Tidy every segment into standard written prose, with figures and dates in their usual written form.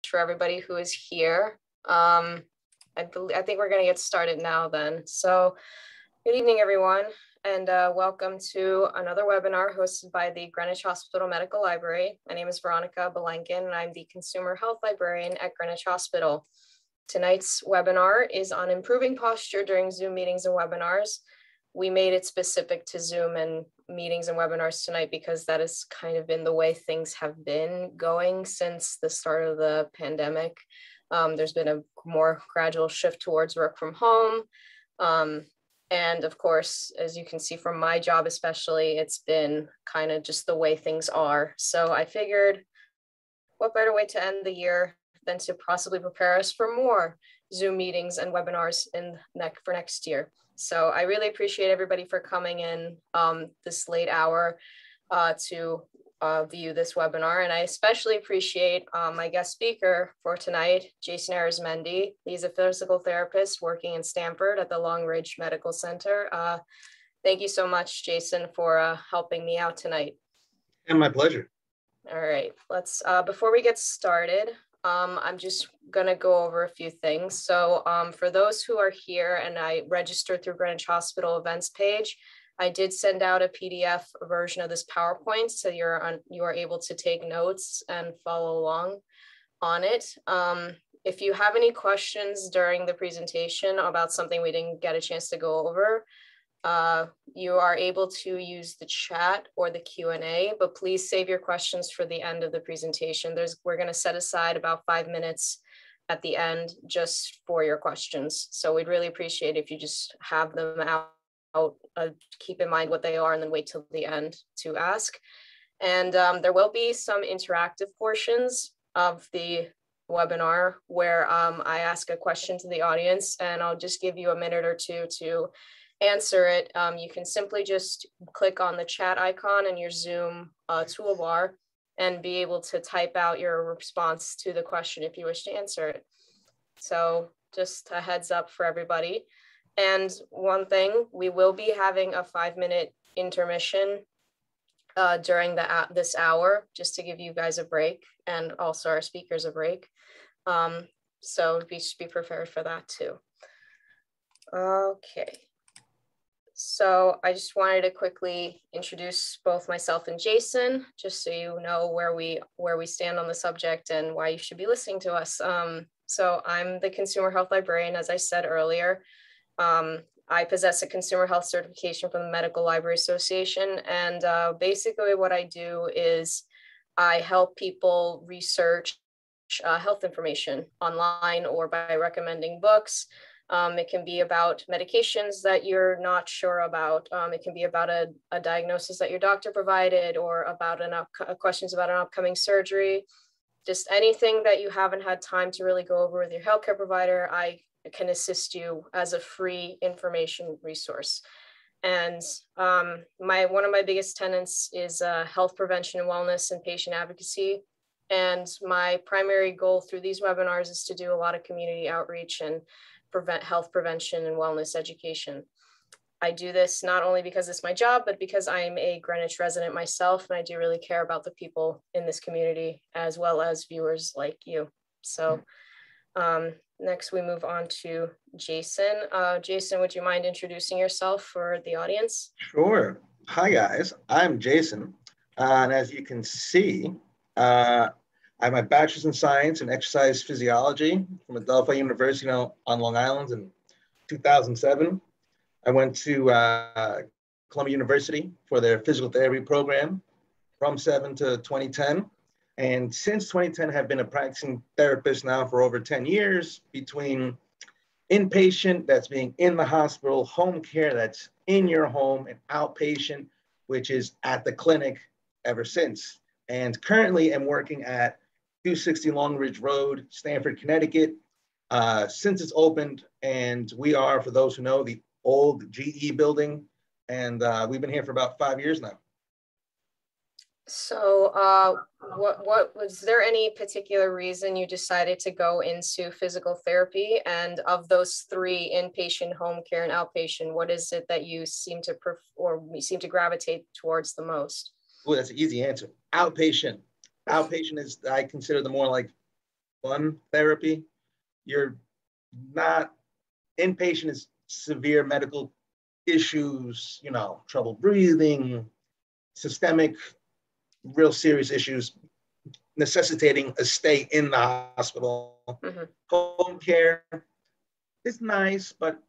for everybody who is here. I think we're going to get started now then. So good evening, everyone, and welcome to another webinar hosted by the Greenwich Hospital Medical Library. My name is Veronica Belenkin, and I'm the Consumer Health Librarian at Greenwich Hospital. Tonight's webinar is on improving posture during Zoom meetings and webinars. We made it specific to Zoom and meetings and webinars tonight because that has kind of been the way things have been going since the start of the pandemic. There's been a more gradual shift towards work from home. And of course, as you can see from my job especially, it's been kind of just the way things are. So I figured what better way to end the year than to possibly prepare us for more Zoom meetings and webinars for next year. So I really appreciate everybody for coming in this late hour to view this webinar. And I especially appreciate my guest speaker for tonight, Jason Arizmendi. He's a physical therapist working in Stamford at the Long Ridge Medical Center. Thank you so much, Jason, for helping me out tonight. And my pleasure. All right, let's, before we get started, I'm just going to go over a few things. So for those who are here and I registered through Greenwich Hospital events page, I did send out a PDF version of this PowerPoint, so you are able to take notes and follow along on it. If you have any questions during the presentation about something we didn't get a chance to go over, you are able to use the chat or the Q&A, but please save your questions for the end of the presentation. We're going to set aside about 5 minutes at the end just for your questions. So we'd really appreciate if you just have them out, keep in mind what they are, and then wait till the end to ask. And there will be some interactive portions of the webinar where I ask a question to the audience, and I'll just give you a minute or two to answer it. You can simply just click on the chat icon in your Zoom toolbar and be able to type out your response to the question if you wish to answer it. So just a heads up for everybody. And one thing, we will be having a 5-minute intermission during this hour, just to give you guys a break and also our speakers a break. So we should be prepared for that too. Okay. So I just wanted to quickly introduce both myself and Jason, just so you know where we stand on the subject and why you should be listening to us. So I'm the Consumer Health Librarian, as I said earlier. I possess a consumer health certification from the Medical Library Association. And basically what I do is I help people research health information online or by recommending books. It can be about medications that you're not sure about. It can be about a diagnosis that your doctor provided, or about questions about an upcoming surgery. Just anything that you haven't had time to really go over with your healthcare provider, I can assist you as a free information resource. And one of my biggest tenets is health prevention and wellness and patient advocacy. And my primary goal through these webinars is to do a lot of community outreach and health prevention and wellness education. I do this not only because it's my job, but because I'm a Greenwich resident myself, and I do really care about the people in this community as well as viewers like you. So next we move on to Jason. Jason, would you mind introducing yourself for the audience? Sure. Hi guys, I'm Jason. And as you can see, I have my bachelor's in science and exercise physiology from Adelphi University on Long Island in 2007. I went to Columbia University for their physical therapy program from 2007 to 2010. And since 2010, have been a practicing therapist now for over 10 years, between inpatient, that's being in the hospital, home care, that's in your home, and outpatient, which is at the clinic ever since. And currently I'm working at 260 Long Ridge Road, Stamford, Connecticut, since it's opened. And we are, for those who know, the old GE building. And we've been here for about 5 years now. So what was there any particular reason you decided to go into physical therapy? And of those three, inpatient, home care, and outpatient, what is it that you seem to gravitate towards the most? Well, that's an easy answer. Outpatient. Outpatient is, I consider, the more like fun therapy. You're not inpatient is severe medical issues, you know, trouble breathing, systemic, real serious issues necessitating a stay in the hospital. Mm-hmm. Home care is nice, but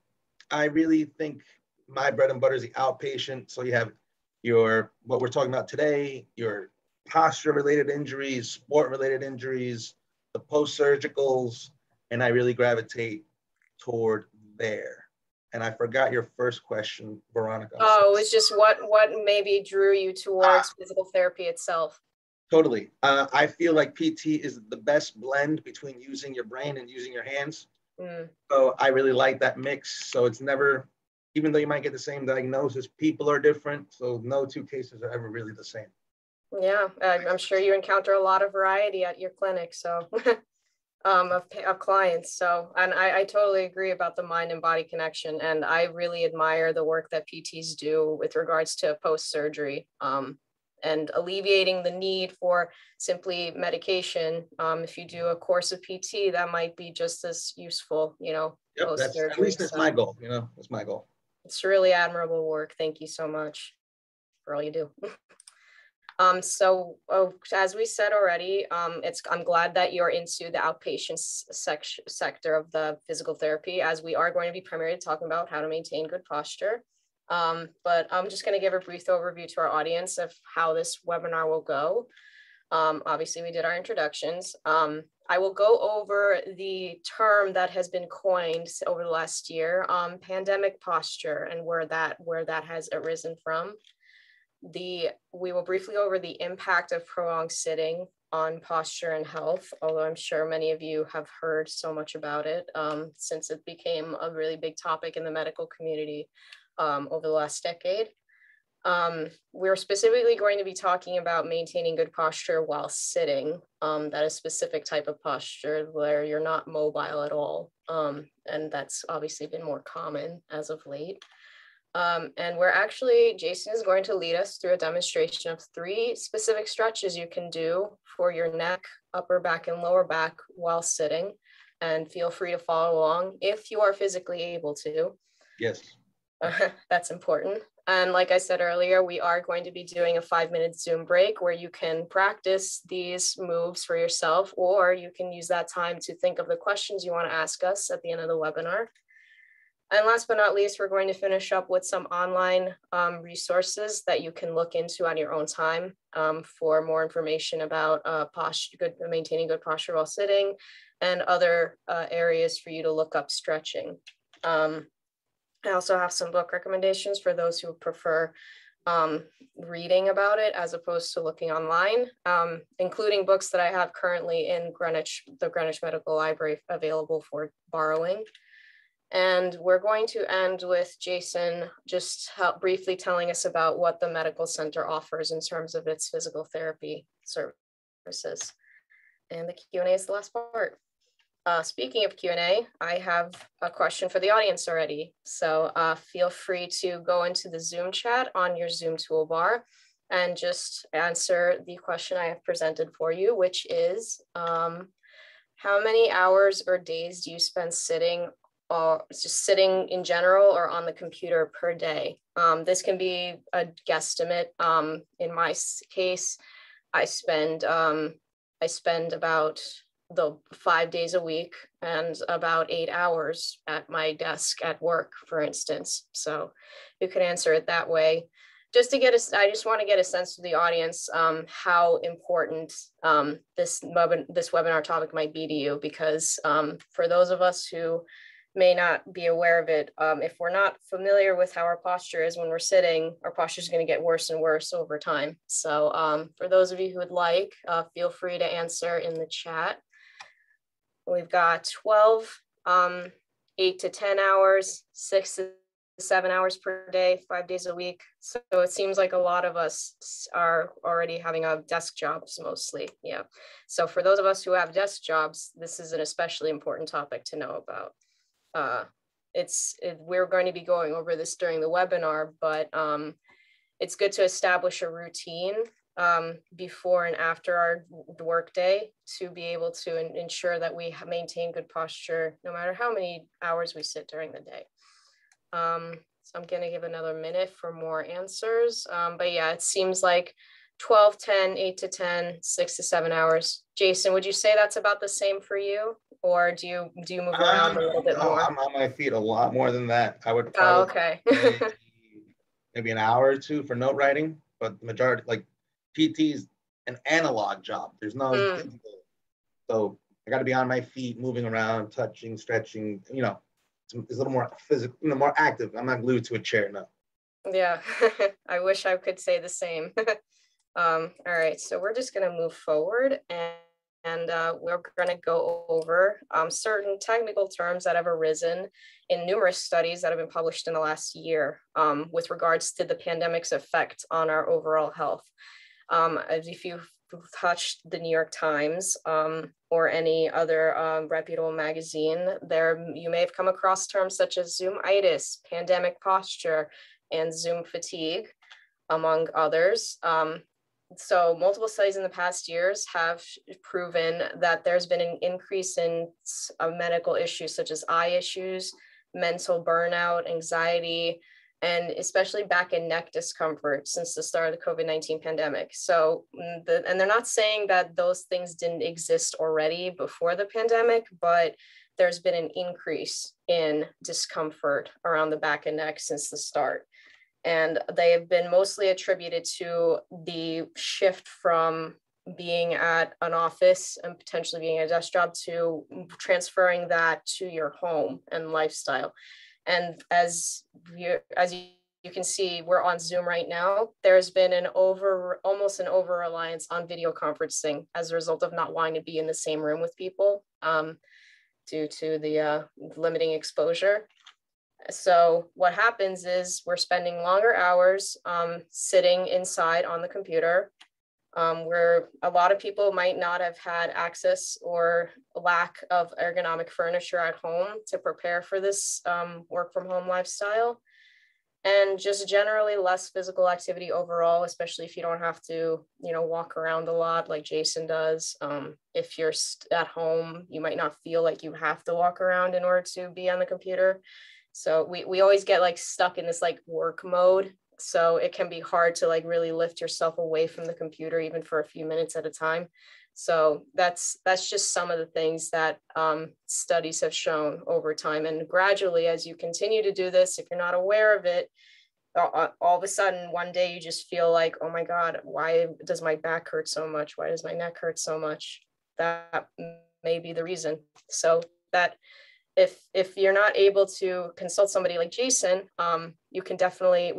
I really think my bread and butter is the outpatient. So you have your, what we're talking about today, your posture related injuries, sport related injuries, the post-surgicals, and I really gravitate toward there. And I forgot your first question, Veronica. Oh, it was just what maybe drew you towards physical therapy itself? Totally. I feel like PT is the best blend between using your brain and using your hands. Mm. So I really like that mix. So it's never, even though you might get the same diagnosis, people are different. So no two cases are ever really the same. Yeah, I'm sure you encounter a lot of variety at your clinic. So of clients. So, and I totally agree about the mind and body connection. And I really admire the work that PTs do with regards to post-surgery and alleviating the need for simply medication. If you do a course of PT, that might be just as useful, you know, yep, post-surgery. At least that's my goal, you know, that's my goal. It's really admirable work. Thank you so much for all you do. As we said already, I'm glad that you're into the outpatient sector of the physical therapy, as we are going to be primarily talking about how to maintain good posture. But I'm just going to give a brief overview to our audience of how this webinar will go. Obviously, we did our introductions. I will go over the term that has been coined over the last year, pandemic posture, and where that has arisen from. We will briefly go over the impact of prolonged sitting on posture and health, although I'm sure many of you have heard so much about it since it became a really big topic in the medical community over the last decade. We're specifically going to be talking about maintaining good posture while sitting, that is a specific type of posture where you're not mobile at all. And that's obviously been more common as of late. And Jason is going to lead us through a demonstration of 3 specific stretches you can do for your neck, upper back, and lower back while sitting. And feel free to follow along if you are physically able to. Yes. That's important. And like I said earlier, we are going to be doing a 5-minute Zoom break where you can practice these moves for yourself, or you can use that time to think of the questions you want to ask us at the end of the webinar. And last but not least, we're going to finish up with some online resources that you can look into on your own time for more information about maintaining good posture while sitting, and other areas for you to look up stretching. I also have some book recommendations for those who prefer reading about it as opposed to looking online, including books that I have currently in the Greenwich Medical Library available for borrowing. And we're going to end with Jason just briefly telling us about what the medical center offers in terms of its physical therapy services. And the Q&A is the last part. Speaking of Q&A, I have a question for the audience already. So feel free to go into the Zoom chat on your Zoom toolbar and just answer the question I have presented for you, which is, how many hours or days do you spend sitting, or just sitting in general, or on the computer per day? This can be a guesstimate. In my case, I spend about 5 days a week and about 8 hours at my desk at work, for instance. So you can answer it that way. Just to I just want to get a sense of the audience how important this webinar topic might be to you, because for those of us who may not be aware of it, if we're not familiar with how our posture is when we're sitting, our posture is going to get worse and worse over time. So for those of you who would like, feel free to answer in the chat. We've got 12, 8 to 10 hours, 6 to 7 hours per day, 5 days a week. So it seems like a lot of us are already having desk jobs mostly. Yeah. So for those of us who have desk jobs, this is an especially important topic to know about. We're going to be going over this during the webinar, but it's good to establish a routine before and after our work day to be able to ensure that we maintain good posture no matter how many hours we sit during the day. So I'm going to give another minute for more answers. But yeah, it seems like 12, 10, 8 to 10, 6 to 7 hours. Jason, would you say that's about the same for you? Or do you move around a little bit more? I'm on my feet a lot more than that. I would Oh, probably okay. maybe an hour or two for note writing, but the majority, like PT is an analog job. There's no digital. So I got to be on my feet, moving around, touching, stretching, you know, it's a little more physical, you know, more active. I'm not glued to a chair now. Yeah, I wish I could say the same. All right, so we're just going to move forward and we're going to go over certain technical terms that have arisen in numerous studies that have been published in the last year with regards to the pandemic's effect on our overall health. As if you've touched the New York Times or any other reputable magazine, there you may have come across terms such as Zoomitis, pandemic posture, and Zoom fatigue, among others. So multiple studies in the past years have proven that there's been an increase in medical issues such as eye issues, mental burnout, anxiety, and especially back and neck discomfort since the start of the COVID-19 pandemic. So, and they're not saying that those things didn't exist already before the pandemic, but there's been an increase in discomfort around the back and neck since the start. And they have been mostly attributed to the shift from being at an office and potentially being a desk job to transferring that to your home and lifestyle. And as you can see, we're on Zoom right now. There's been almost an over-reliance on video conferencing as a result of not wanting to be in the same room with people due to the limiting exposure. So what happens is we're spending longer hours sitting inside on the computer, where a lot of people might not have had access or lack of ergonomic furniture at home to prepare for this work from home lifestyle, and just generally less physical activity overall, especially if you don't have to, you know, walk around a lot like Jason does. If you're at home, you might not feel like you have to walk around in order to be on the computer. So we always get like stuck in this like work mode. So it can be hard to like really lift yourself away from the computer even for a few minutes at a time. So that's just some of the things that studies have shown over time. And gradually, as you continue to do this, if you're not aware of it, all of a sudden one day you just feel like, oh my God, why does my back hurt so much? Why does my neck hurt so much? That may be the reason. So that if you're not able to consult somebody like Jason, we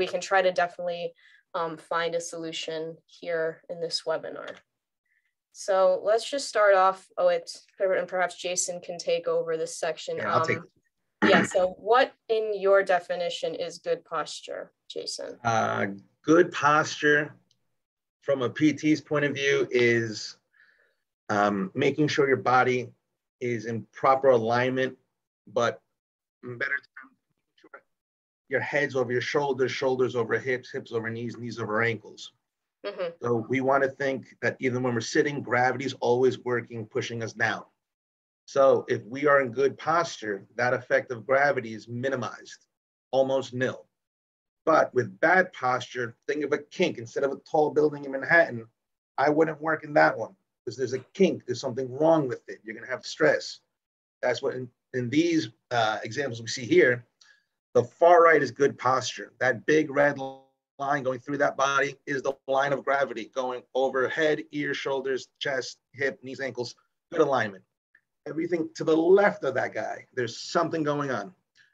can try to definitely find a solution here in this webinar. So let's just start off with, and perhaps Jason can take over this section. Yeah, I'll take it. Yeah, so what in your definition is good posture, Jason? Good posture from a PT's point of view is making sure your body is in proper alignment, but better term, sure your head's over your shoulders, shoulders over hips, hips over knees, knees over ankles. Mm-hmm. So we want to think that even when we're sitting, gravity is always working, pushing us down. So if we are in good posture, that effect of gravity is minimized, almost nil. But with bad posture, think of a kink. Instead of a tall building in Manhattan, I wouldn't work in that one because there's a kink, there's something wrong with it. You're going to have stress. That's what in these examples we see here, the far right is good posture. That big red line going through that body is the line of gravity going over head, ears, shoulders, chest, hip, knees, ankles, good alignment. Everything to the left of that guy, there's something going on.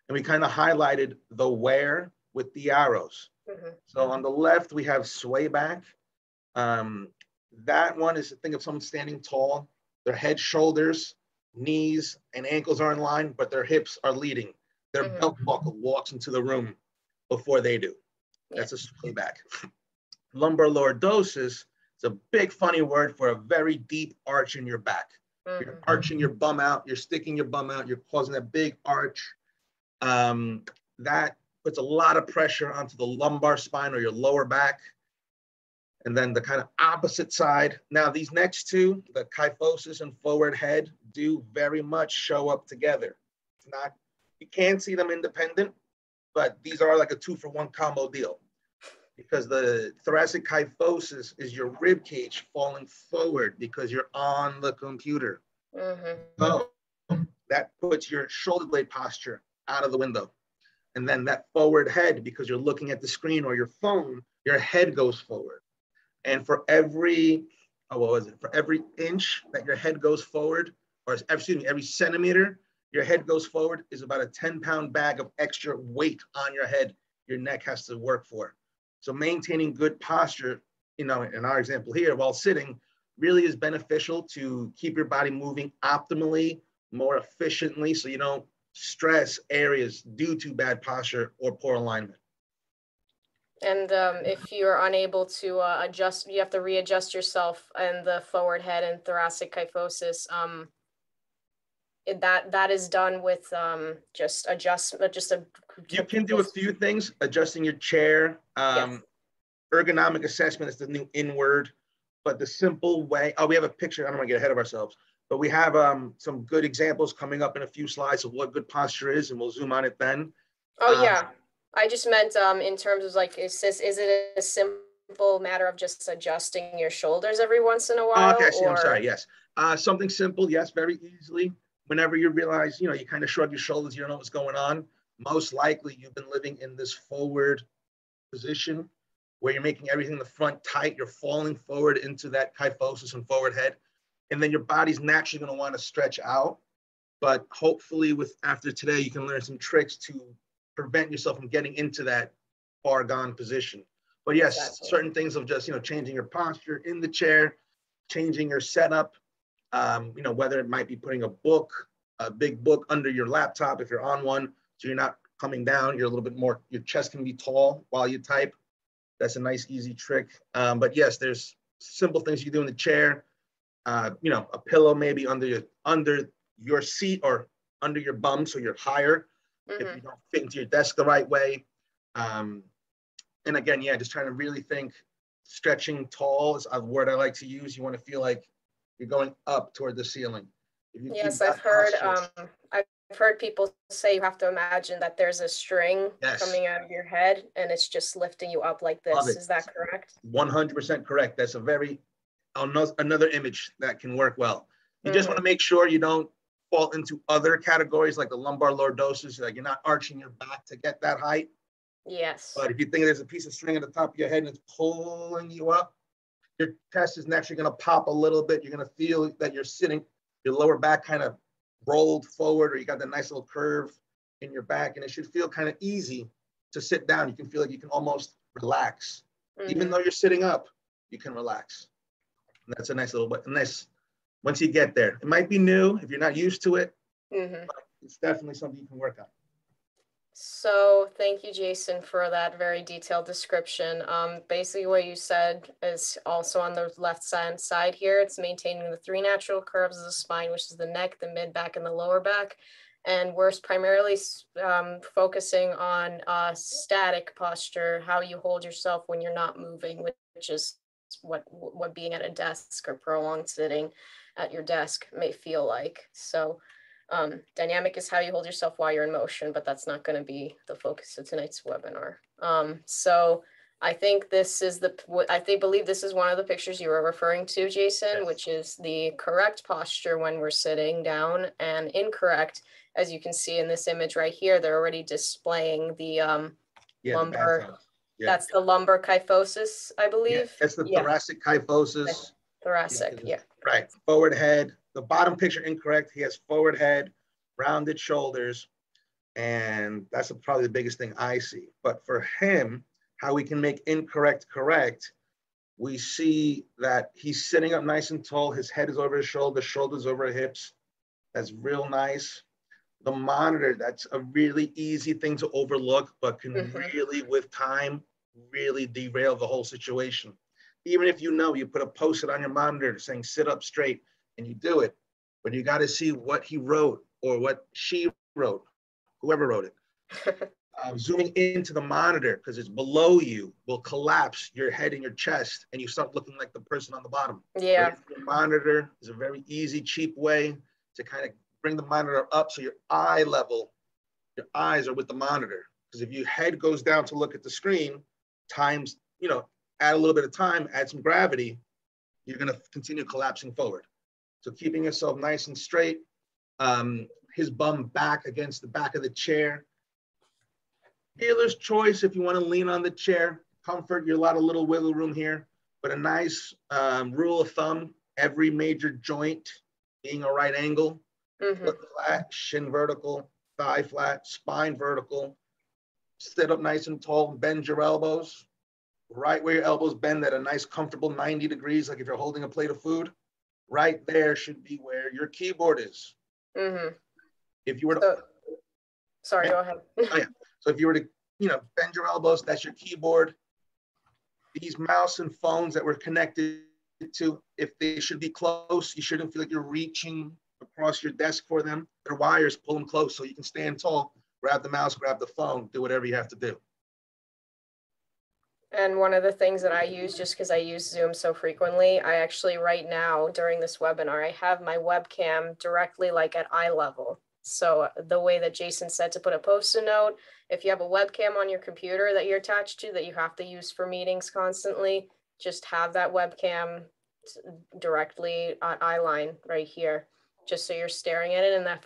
And we kind of highlighted the where with the arrows. Mm-hmm. So on the left, we have sway back. That one is to think of someone standing tall, their head, shoulders, knees, and ankles are in line, but their hips are leading. Their mm-hmm. belt buckle walks into the room before they do. That's a sway back. Lumbar lordosis is a big funny word for a very deep arch in your back. Mm-hmm. You're arching your bum out, you're sticking your bum out, you're causing a big arch. That puts a lot of pressure onto the lumbar spine or your lower back. And then the kind of opposite side. Now, these next two, the kyphosis and forward head, do very much show up together. It's not, you can't see them independent, but these are like a 2-for-1 combo deal, because the thoracic kyphosis is your rib cage falling forward because you're on the computer. So that puts your shoulder blade posture out of the window. And then that forward head, because you're looking at the screen or your phone, your head goes forward. And for every, for every inch that your head goes forward, or excuse me, every centimeter your head goes forward is about a 10-pound bag of extra weight on your head your neck has to work for. So maintaining good posture, in our example here, while sitting, really is beneficial to keep your body moving optimally, more efficiently, so you don't stress areas due to bad posture or poor alignment. And if you're unable to adjust, you have to readjust yourself and the forward head and thoracic kyphosis. That is done with just adjustment, you can do a few things, adjusting your chair. Yes. Ergonomic assessment is the new in-word, but the simple way, we have a picture, I don't want to get ahead of ourselves, but we have some good examples coming up in a few slides of what good posture is, and we'll zoom on it then. Oh yeah, I just meant in terms of like, is it a simple matter of just adjusting your shoulders every once in a while? Okay, I see, I'm sorry, yes. Something simple, yes, very easily. Whenever you realize, you kind of shrug your shoulders, you don't know what's going on, most likely you've been living in this forward position where you're making everything in the front tight, you're falling forward into that kyphosis and forward head, and then your body's naturally going to want to stretch out. But hopefully after today, you can learn some tricks to prevent yourself from getting into that far gone position. But yes, exactly. Certain things of just, changing your posture in the chair, changing your setup, whether it might be putting a big book under your laptop if you're on one, so you're not coming down, you're a little bit more, your chest can be tall while you type. That's a nice, easy trick. But yes, there's simple things you do in the chair. A pillow maybe under your seat or under your bum, so you're higher if you don't fit into your desk the right way. And again, just trying to really think. Stretching tall is a word I like to use. You want to feel like you're going up toward the ceiling. Yes, I've heard people say you have to imagine that there's a string coming out of your head and it's just lifting you up like this. Is that correct? 100% correct. That's another image that can work well. You just want to make sure you don't fall into other categories like the lumbar lordosis, like you're not arching your back to get that height. Yes. But if you think there's a piece of string at the top of your head and it's pulling you up, your chest is naturally going to pop a little bit. You're going to feel that you're sitting, your lower back kind of rolled forward, or you got that nice little curve in your back, and it should feel kind of easy to sit down. You can feel like you can almost relax. Even though you're sitting up, you can relax. And that's a nice little bit. Nice. Once you get there, it might be new if you're not used to it, but it's definitely something you can work on. So thank you, Jason, for that very detailed description. Basically what you said is also on the left side here. It's maintaining the 3 natural curves of the spine, which is the neck, the mid back, and the lower back. And we're primarily focusing on static posture, how you hold yourself when you're not moving, which is what being at a desk or prolonged sitting at your desk may feel like. So dynamic is how you hold yourself while you're in motion, but that's not going to be the focus of tonight's webinar. So I think believe this is one of the pictures you were referring to, Jason, which is the correct posture when we're sitting down, and incorrect, as you can see in this image right here, they're already displaying the lumbar. That's the lumbar kyphosis, I believe. That's the thoracic kyphosis. Thoracic, Right. Forward head. The bottom picture incorrect. He has forward head, rounded shoulders, and that's probably the biggest thing I see. But for him, how we can make incorrect correct, we see that he's sitting up nice and tall. His head is over his shoulders over his hips. That's real nice. The monitor, that's a really easy thing to overlook, but can really, with time, really derail the whole situation. Even if you put a post-it on your monitor saying sit up straight and you do it, but you got to see what he wrote or what she wrote, whoever wrote it. Zooming into the monitor because it's below you will collapse your head and your chest, and you start looking like the person on the bottom. Yeah. Right? The monitor is a very easy, cheap way to kind of bring the monitor up so your eye level, your eyes are with the monitor. Because if your head goes down to look at the screen, times, add a little bit of time, add some gravity, you're going to continue collapsing forward. So keeping yourself nice and straight, his bum back against the back of the chair. Dealer's choice if you want to lean on the chair. Comfort, you're a lot of little wiggle room here, but a nice rule of thumb, every major joint being a right angle, foot flat, shin vertical, thigh flat, spine vertical. Sit up nice and tall, bend your elbows. Right where your elbows bend at a nice comfortable 90 degrees, like if you're holding a plate of food, right there should be where your keyboard is. If you were to, sorry, go ahead. Oh, yeah. So if you were to, bend your elbows, that's your keyboard. These mouse and phones that we're connected to, if they should be close, you shouldn't feel like you're reaching across your desk for them. They're wires, pull them close so you can stand tall, grab the mouse, grab the phone, do whatever you have to do. And one of the things that I use, just because I use Zoom so frequently, I actually right now during this webinar, I have my webcam directly like at eye level. So the way that Jason said to put a Post-it note, if you have a webcam on your computer that you're attached to that you have to use for meetings constantly, just have that webcam directly at eye line right here, just so you're staring at it, and that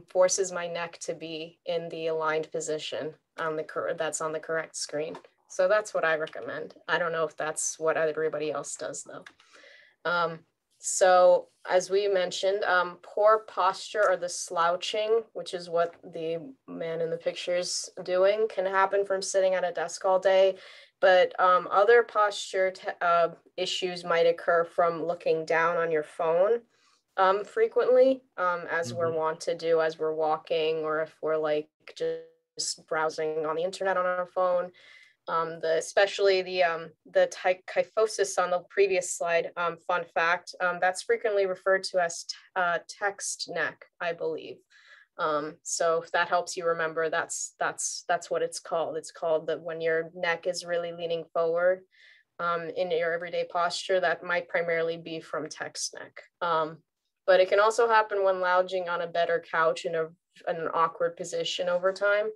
forces my neck to be in the aligned position on that's on the correct screen. So that's what I recommend. I don't know if that's what everybody else does though. So as we mentioned, poor posture or the slouching, which is what the man in the picture is doing, can happen from sitting at a desk all day. But other posture issues might occur from looking down on your phone frequently, as we're wont to do as we're walking, or if we're like just browsing on the internet on our phone. Especially the kyphosis on the previous slide, fun fact, that's frequently referred to as text neck, I believe. So if that helps you remember, that's what it's called. It's called that when your neck is really leaning forward in your everyday posture, that might primarily be from text neck. But it can also happen when lounging on a bed or couch in an awkward position over time.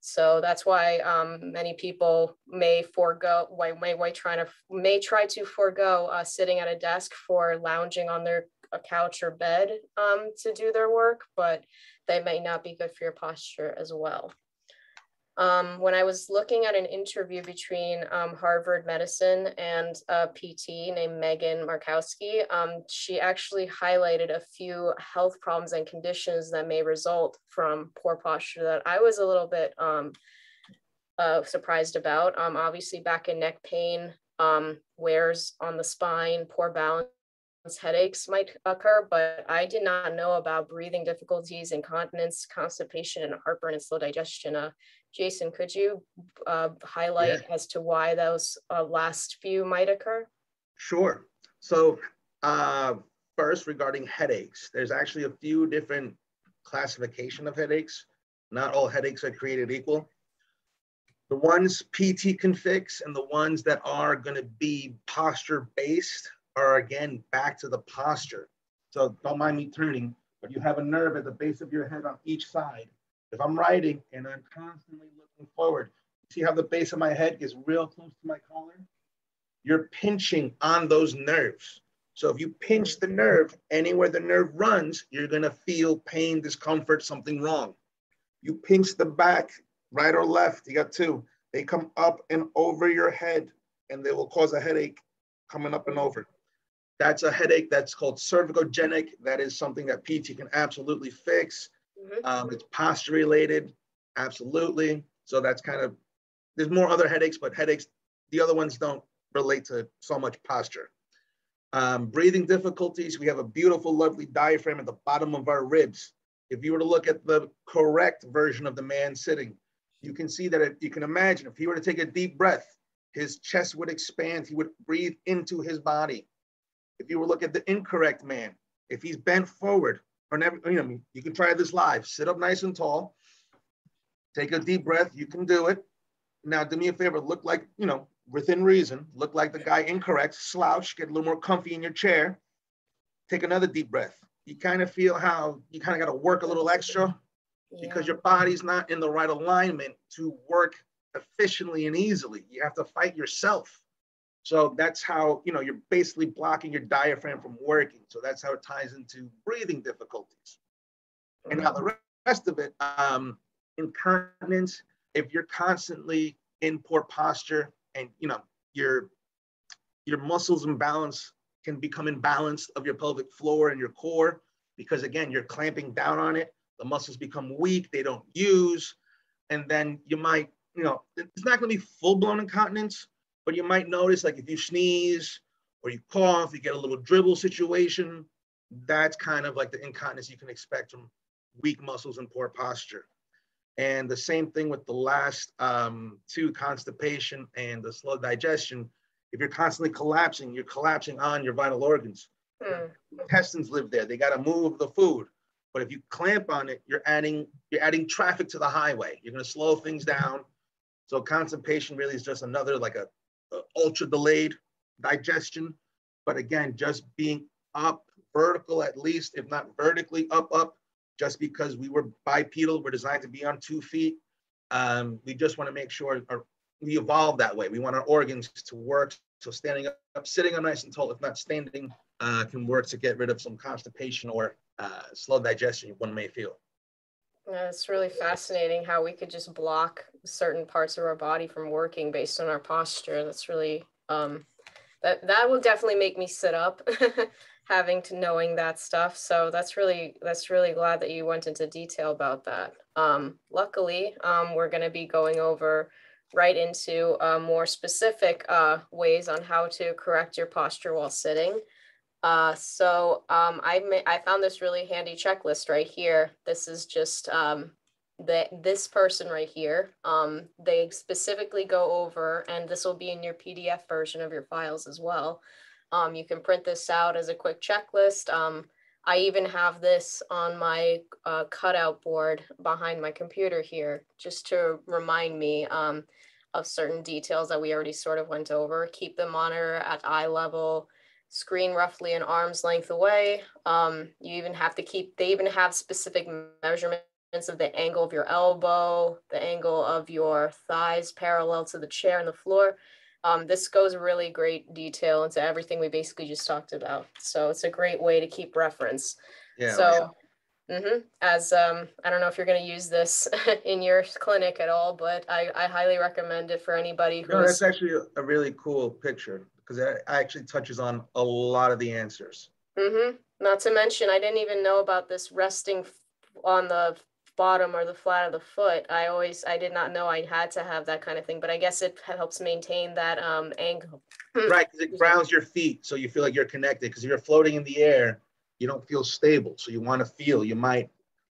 So that's why many people may try to forego sitting at a desk for lounging on their couch or bed to do their work, but they may not be good for your posture as well. When I was looking at an interview between Harvard Medicine and a PT named Megan Markowski, she actually highlighted a few health problems and conditions that may result from poor posture that I was a little bit surprised about. Obviously, back and neck pain, wears on the spine, poor balance, headaches might occur, but I did not know about breathing difficulties, incontinence, constipation, and heartburn and slow digestion. Jason, could you highlight as to why those last few might occur? Sure. So first, regarding headaches, there's actually a few different classification of headaches. Not all headaches are created equal. The ones PT can fix and the ones that are going to be posture based are again back to the posture. So don't mind me turning, but you have a nerve at the base of your head on each side. If I'm writing and I'm constantly looking forward, see how the base of my head gets real close to my collar? You're pinching on those nerves. So if you pinch the nerve, anywhere the nerve runs, you're gonna feel pain, discomfort, something wrong. You pinch the back, right or left, you got two. They come up and over your head and they will cause a headache coming up and over. That's a headache that's called cervicogenic. That is something that PT can absolutely fix. It's posture related, absolutely. So that's kind of, there's more other headaches, but headaches, the other ones don't relate to so much posture. Breathing difficulties, we have a beautiful, lovely diaphragm at the bottom of our ribs. If you were to look at the correct version of the man sitting, you can see that you can imagine if he were to take a deep breath, his chest would expand, he would breathe into his body. If you were to look at the incorrect man, if he's bent forward, or never, you can try this live, sit up nice and tall, Take a deep breath. You can do it. Now, do me a favor. Look like, within reason. Look like the guy incorrect. Slouch. Get a little more comfy in your chair. Take another deep breath. You kind of feel how you kind of got to work a little extra because your body's not in the right alignment to work efficiently and easily. You have to fight yourself. So that's how, you're basically blocking your diaphragm from working. So that's how it ties into breathing difficulties. And now the rest of it, incontinence, if you're constantly in poor posture and, your muscles imbalance can become imbalanced of your pelvic floor and your core, because again, you're clamping down on it. The muscles become weak, they don't use. And then you might, it's not gonna be full-blown incontinence, but you might notice like if you sneeze or you cough, you get a little dribble situation. That's kind of like the incontinence you can expect from weak muscles and poor posture. And the same thing with the last two, constipation and the slow digestion. If you're constantly collapsing, you're collapsing on your vital organs. Intestines live there. They got to move the food. But if you clamp on it, you're adding traffic to the highway. You're going to slow things down. So constipation really is just another like a ultra delayed digestion. But again, just being up vertical, at least, if not vertically up, just because we were bipedal, we're designed to be on 2 feet. We just want to make sure we evolve that way. We want our organs to work. So standing up, sitting up nice and tall, if not standing, can work to get rid of some constipation or slow digestion one may feel. Yeah, it's really fascinating how we could just block certain parts of our body from working based on our posture. That's really, that will definitely make me sit up having to knowing that stuff. So that's really glad that you went into detail about that. Luckily, we're going to be going over right into more specific ways on how to correct your posture while sitting. I found this really handy checklist right here. This is just this person right here. They specifically go over, and this will be in your PDF version of your files as well. You can print this out as a quick checklist. I even have this on my cutout board behind my computer here, just to remind me of certain details that we already sort of went over. Keep the monitor at eye level, screen roughly an arm's length away. You even have to they even have specific measurements of the angle of your elbow, the angle of your thighs parallel to the chair and the floor. This goes really great detail into everything we basically just talked about. So it's a great way to keep reference. Yeah. So, as I don't know if you're going to use this in your clinic at all, but I highly recommend it for anybody who's. No, that's actually a really cool picture because it actually touches on a lot of the answers. Not to mention, I didn't even know about this resting on the bottom or the flat of the foot. I did not know I had to have that kind of thing, but I guess it helps maintain that angle. Right, because it grounds your feet, so you feel like you're connected. Because if you're floating in the air, you don't feel stable. So you want to feel. You might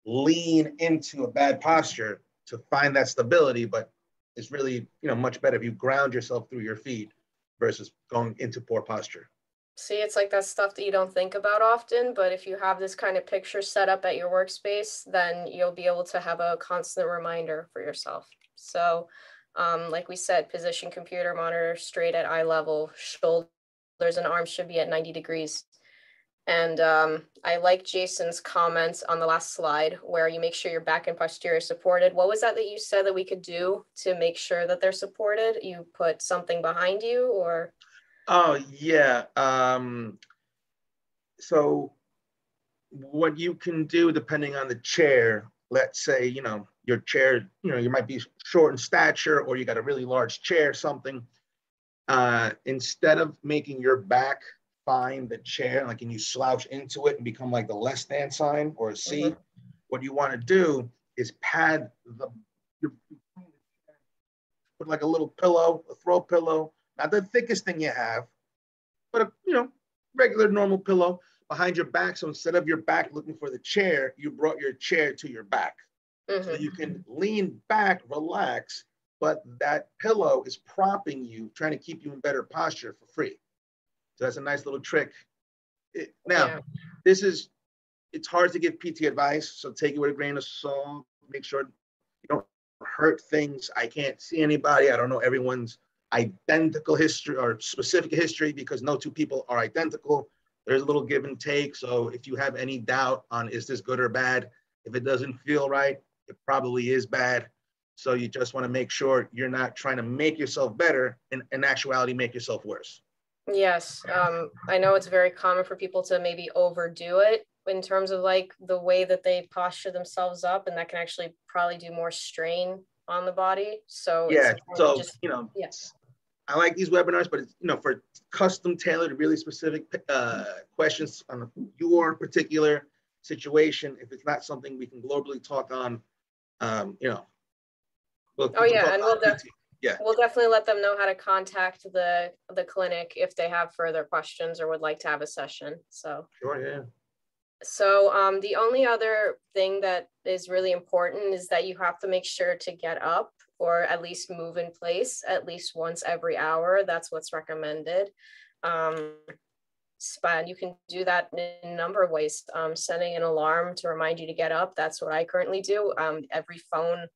lean into a bad posture to find that stability, but it's really much better if you ground yourself through your feet versus going into poor posture. See, it's like that stuff that you don't think about often, but if you have this kind of picture set up at your workspace, then you'll be able to have a constant reminder for yourself. So like we said, position computer monitor straight at eye level, shoulders and arms should be at 90 degrees. And I like Jason's comments on the last slide where you make sure your back and posterior is supported. What was that you said that we could do to make sure that they're supported? You put something behind you or? Oh, yeah. So what you can do depending on the chair, let's say, your chair, you might be short in stature or you got a really large chair, something. Instead of making your back find the chair, like, and you slouch into it and become like the less than sign or a C, what you want to do is pad put like a little pillow, a throw pillow, not the thickest thing you have, but a regular normal pillow behind your back. So instead of your back looking for the chair, you brought your chair to your back. So you can lean back, relax, but that pillow is propping you, trying to keep you in better posture for free. So that's a nice little trick. It's hard to give PT advice, so take it with a grain of salt. Make sure you don't hurt things. I can't see anybody. I don't know everyone's identical history or specific history because no two people are identical. There's a little give and take. So if you have any doubt on is this good or bad, if it doesn't feel right, it probably is bad. So you just want to make sure you're not trying to make yourself better and in actuality make yourself worse. Yes, I know it's very common for people to maybe overdo it in terms of like the way that they posture themselves up, and that can actually probably do more strain on the body. So yeah, it's so just, yes, I like these webinars, but it's, for custom tailored, really specific questions on your particular situation. If it's not something we can globally talk on, oh yeah, and yeah, we'll definitely let them know how to contact the clinic if they have further questions or would like to have a session. So sure, yeah. So the only other thing that is really important is that you have to make sure to get up or at least move in place at least once every hour. That's what's recommended. And you can do that in a number of ways. Setting an alarm to remind you to get up. That's what I currently do. Every phone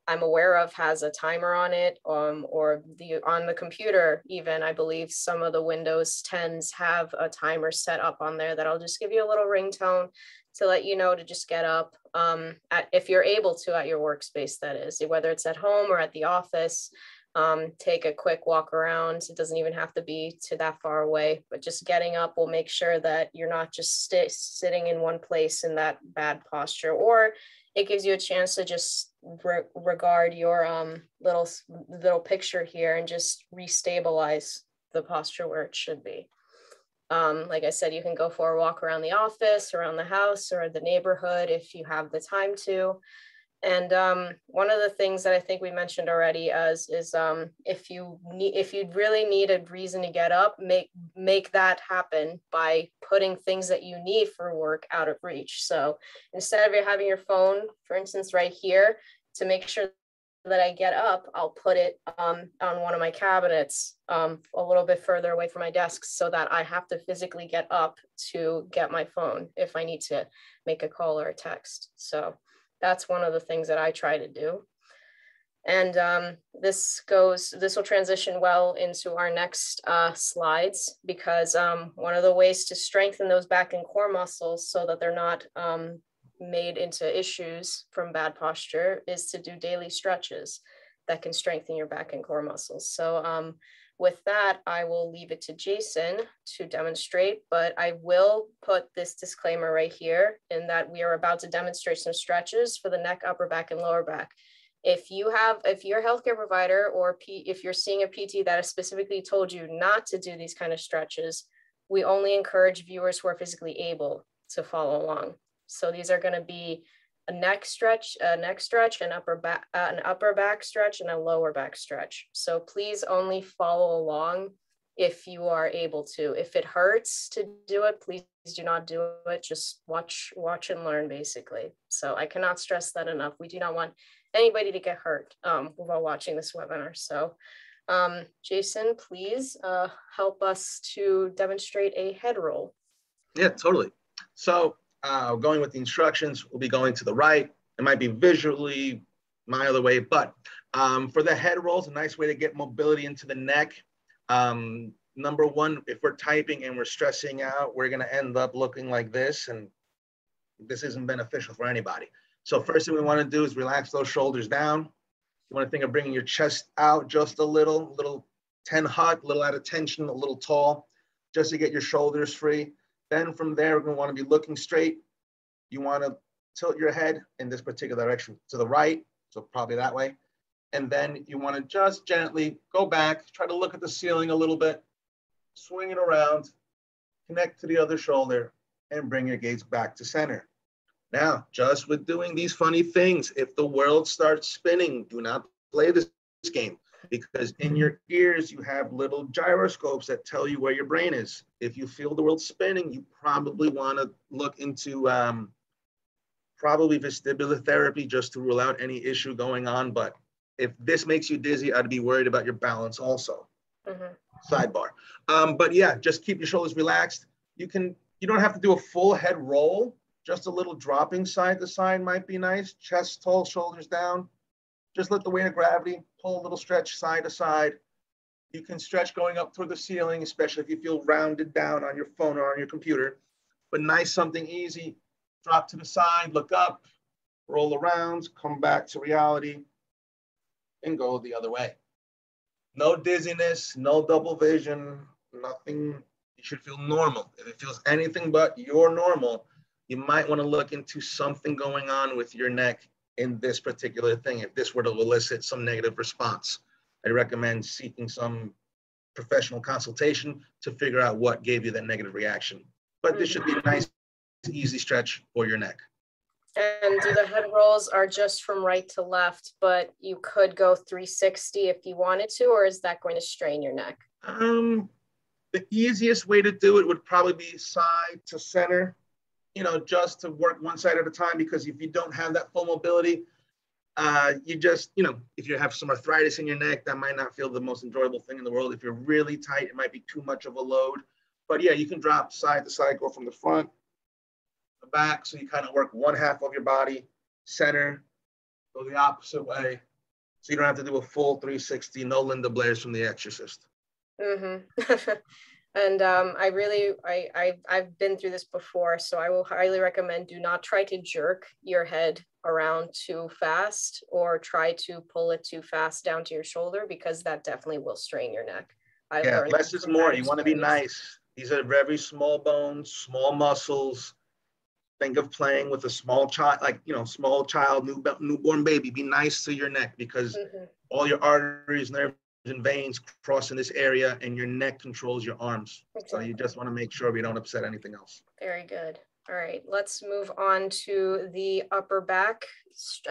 I'm aware of has a timer on it, or on the computer even. I believe some of the Windows 10s have a timer set up on there that'll just give you a little ringtone to let you know to just get up, if you're able to at your workspace, that is, whether it's at home or at the office. Take a quick walk around. It doesn't even have to be to that far away, but just getting up will make sure that you're not just sitting in one place in that bad posture, or it gives you a chance to just regard your little picture here and just restabilize the posture where it should be. Like I said, you can go for a walk around the office, around the house, or the neighborhood if you have the time to. And one of the things that I think we mentioned already is if you really need a reason to get up, make that happen by putting things that you need for work out of reach. So instead of having your phone, for instance, right here, to make sure that I get up, I'll put it on one of my cabinets a little bit further away from my desk so that I have to physically get up to get my phone if I need to make a call or a text. So that's one of the things that I try to do. And this will transition well into our next slides, because one of the ways to strengthen those back and core muscles so that they're not made into issues from bad posture is to do daily stretches that can strengthen your back and core muscles. So with that, I will leave it to Jason to demonstrate, but I will put this disclaimer right here in that we are about to demonstrate some stretches for the neck, upper back, and lower back. If you're a healthcare provider, or if you're seeing a PT that has specifically told you not to do these kind of stretches, we only encourage viewers who are physically able to follow along. So these are going to be a neck stretch, an upper back stretch, and a lower back stretch. So please only follow along if you are able to. If it hurts to do it, please do not do it. Just watch and learn, basically. So I cannot stress that enough. We do not want anybody to get hurt while watching this webinar. So Jason, please help us to demonstrate a head roll. Yeah, totally. So going with the instructions, we'll be going to the right. It might be visually my other way, but for the head rolls, a nice way to get mobility into the neck. Number one, if we're typing and we're stressing out, we're going to end up looking like this, and this isn't beneficial for anybody. So first thing we want to do is relax those shoulders down. You want to think of bringing your chest out just a little 10 hug, a little out of tension, a little tall, just to get your shoulders free. Then from there, we're going to want to be looking straight. You want to tilt your head in this particular direction to the right, so probably that way. And then you want to just gently go back, try to look at the ceiling a little bit, swing it around, connect to the other shoulder, and bring your gaze back to center. Now, just with doing these funny things, if the world starts spinning, do not play this game, because in your ears, you have little gyroscopes that tell you where your brain is. If you feel the world spinning, you probably want to look into probably vestibular therapy just to rule out any issue going on. But if this makes you dizzy, I'd be worried about your balance also. Sidebar. But yeah, just keep your shoulders relaxed. You don't have to do a full head roll. Just a little dropping side to side might be nice. Chest tall, shoulders down. just let the weight of gravity pull a little stretch side to side. You can stretch going up toward the ceiling, especially if you feel rounded down on your phone or on your computer. But nice, something easy. Drop to the side, look up, roll around, come back to reality, and go the other way. No dizziness, no double vision, nothing. You should feel normal. If it feels anything but your normal, you might want to look into something going on with your neck in this particular thing. If this were to elicit some negative response, I recommend seeking some professional consultation to figure out what gave you that negative reaction. But this should be a nice, easy stretch for your neck. And do the head rolls are just from right to left, but you could go 360 if you wanted to, or is that going to strain your neck? The easiest way to do it would probably be side to center, just to work one side at a time, because if you don't have that full mobility, you just, if you have some arthritis in your neck, that might not feel the most enjoyable thing in the world. If you're really tight, it might be too much of a load. But yeah, you can drop side to side, go from the front, the back. So you kind of work one half of your body, center, go the opposite way. So you don't have to do a full 360, no Linda Blair's from The Exorcist. Mm-hmm. And I've been through this before, so I will highly recommend do not try to jerk your head around too fast or try to pull it too fast down to your shoulder, because that definitely will strain your neck. Yeah, less is more. You want to be nice. These are very small bones, small muscles. Think of playing with a small child, small child, newborn baby. Be nice to your neck, because all your arteries, nerves, and veins cross in this area, and your neck controls your arms. Exactly. So you just want to make sure we don't upset anything else. Very good. All right, let's move on to the upper back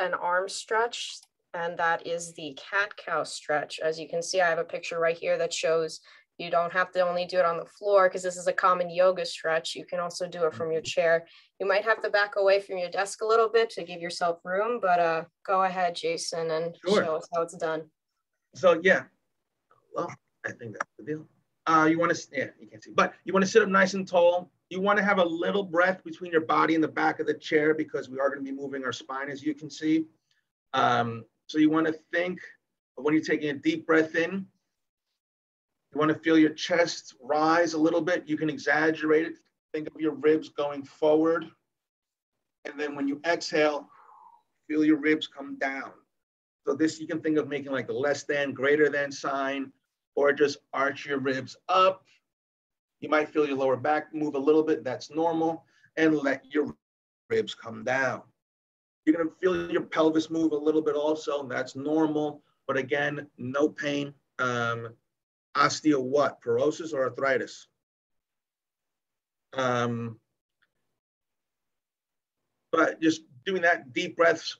and arm stretch, and that is the cat-cow stretch. As you can see, I have a picture right here that shows you don't have to only do it on the floor, because this is a common yoga stretch. You can also do it from your chair. You might have to back away from your desk a little bit to give yourself room, but go ahead, Jason, and show us how it's done. So yeah, well, I think that's the deal. You want to, yeah, you can't see, but you want to sit up nice and tall. You want to have a little breath between your body and the back of the chair, because we are going to be moving our spine, as you can see. So you want to think of when you're taking a deep breath in, you want to feel your chest rise a little bit. You can exaggerate it. Think of your ribs going forward. And then when you exhale, feel your ribs come down. So this, you can think of making like a less than, greater than sign, or just arch your ribs up. You might feel your lower back move a little bit. That's normal. And let your ribs come down. You're going to feel your pelvis move a little bit also. That's normal. But again, no pain. Osteo what? Porosis or arthritis? But just doing that deep breaths,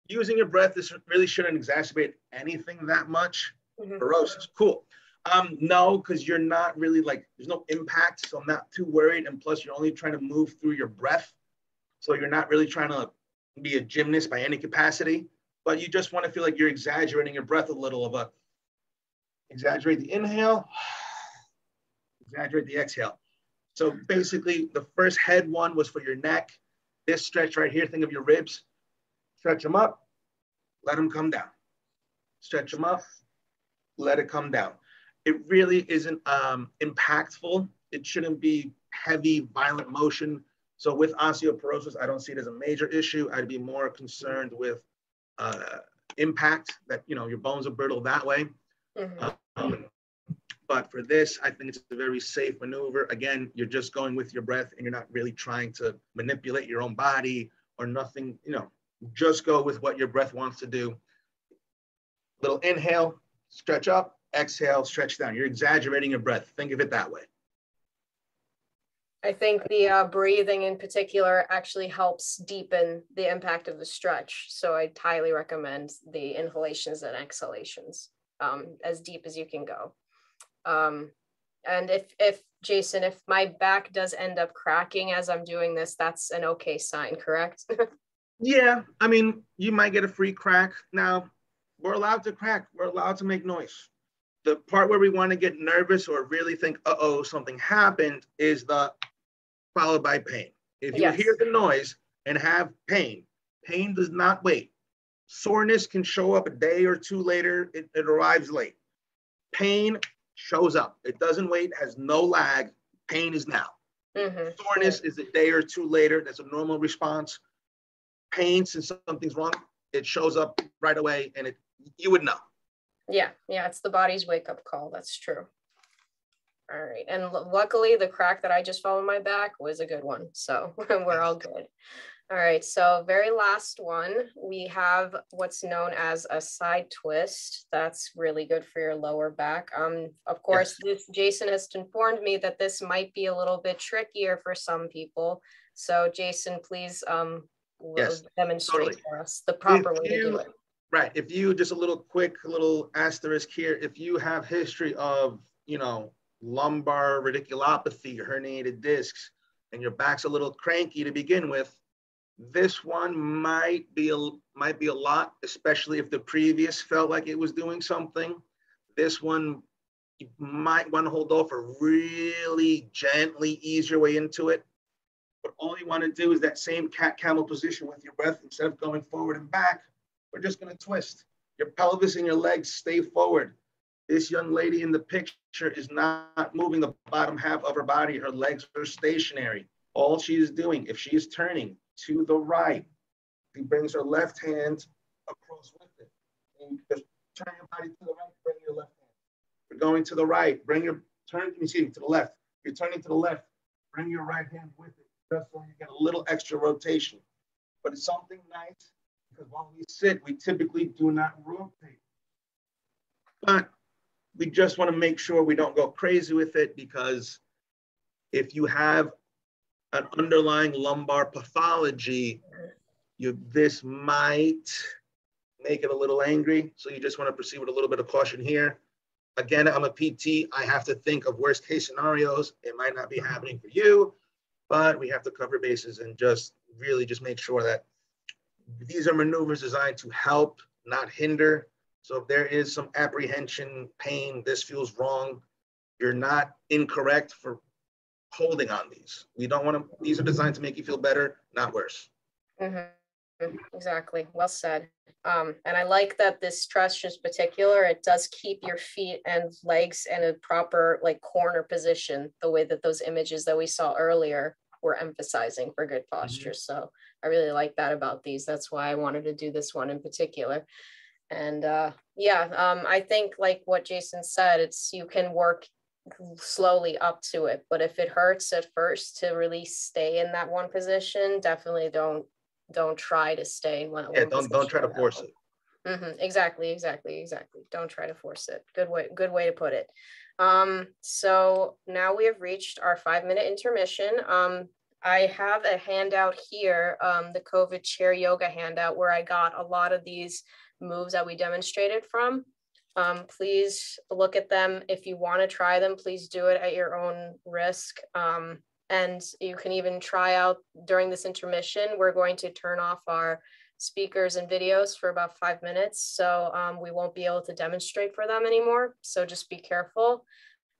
using your breath, this really shouldn't exacerbate anything that much. Porosis, cool. No, because you're not really there's no impact, so I'm not too worried. And plus, you're only trying to move through your breath. So you're not really trying to be a gymnast by any capacity, but you just want to feel like you're exaggerating your breath a little, exaggerate the inhale, exaggerate the exhale. So basically, the first head one was for your neck. This stretch right here, think of your ribs. Stretch them up, let them come down. Stretch them up, let it come down. It really isn't impactful. It shouldn't be heavy, violent motion. So with osteoporosis, I don't see it as a major issue. I'd be more concerned with impact, that your bones are brittle that way. But for this, I think it's a very safe maneuver. Again, you're just going with your breath, and you're not really trying to manipulate your own body or nothing. Just go with what your breath wants to do. Little inhale, stretch up, exhale, stretch down. You're exaggerating your breath. Think of it that way. I think the breathing in particular actually helps deepen the impact of the stretch. So I highly recommend the inhalations and exhalations as deep as you can go. And if Jason, if my back does end up cracking as I'm doing this, that's an okay sign, correct? Yeah, I mean, you might get a free crack. Now, we're allowed to crack. We're allowed to make noise. The part where we want to get nervous or really think, uh-oh, something happened, is the followed by pain. If you hear the noise and have pain, pain does not wait. Soreness can show up a day or two later. It arrives late. Pain shows up. It doesn't wait, has no lag. Pain is now. Soreness is a day or two later. That's a normal response. Pain, since something's wrong, it shows up right away, and you would know. Yeah, it's the body's wake-up call. That's true. All right, and luckily the crack that I just felt in my back was a good one, so we're all good. All right, so very last one, we have what's known as a side twist. That's really good for your lower back. Of course, Jason has informed me that this might be a little bit trickier for some people. So Jason, please demonstrate for us the proper way to do it. Right, if you, just a little asterisk here, if you have history of, lumbar radiculopathy, herniated discs, and your back's a little cranky to begin with, this one might be a lot, especially if the previous felt like it was doing something. This one, you might want to hold off or really gently ease your way into it. But all you want to do is that same cat-camel position with your breath. Instead of going forward and back, we're just going to twist. Your pelvis and your legs stay forward. This young lady in the picture is not moving the bottom half of her body. Her legs are stationary. All she is doing, if she is turning to the right, she brings her left hand across with it. And just turn your body to the right, bring your left hand. You're going to the right, to the left. You're turning to the left, bring your right hand with it, just so you get a little extra rotation. But it's something nice, because when we sit, we typically do not rotate. But we just want to make sure we don't go crazy with it, because if you have an underlying lumbar pathology, this might make it a little angry. So you just want to proceed with a little bit of caution here. Again, I'm a PT. I have to think of worst case scenarios. It might not be happening for you, but we have to cover bases and just really just make sure that these are maneuvers designed to help, not hinder. So if there is some apprehension, pain, this feels wrong, you're not incorrect for holding on these. We don't want to, these are designed to make you feel better, not worse. Exactly. Well said. And I like that this stretch is particular. It does keep your feet and legs in a proper corner position, the way that those images that we saw earlier were emphasizing for good posture. So I really like that about these. That's why I wanted to do this one in particular. And I think like what Jason said, you can work slowly up to it, but if it hurts at first to really stay in that one position, definitely don't try to stay in one. Don't try to force it. Exactly. Don't try to force it. Good way to put it. So now we have reached our 5-minute intermission. I have a handout here, the COVID chair yoga handout, where I got a lot of these moves that we demonstrated from. Please look at them. If you want to try them, please do it at your own risk. And you can even try out during this intermission. We're going to turn off our speakers and videos for about 5 minutes. So we won't be able to demonstrate for them anymore. So just be careful.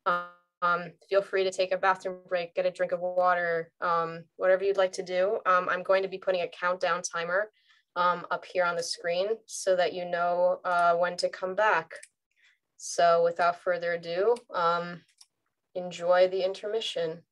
Feel free to take a bathroom break, get a drink of water, whatever you'd like to do. I'm going to be putting a countdown timer up here on the screen so that you know when to come back. So without further ado, enjoy the intermission.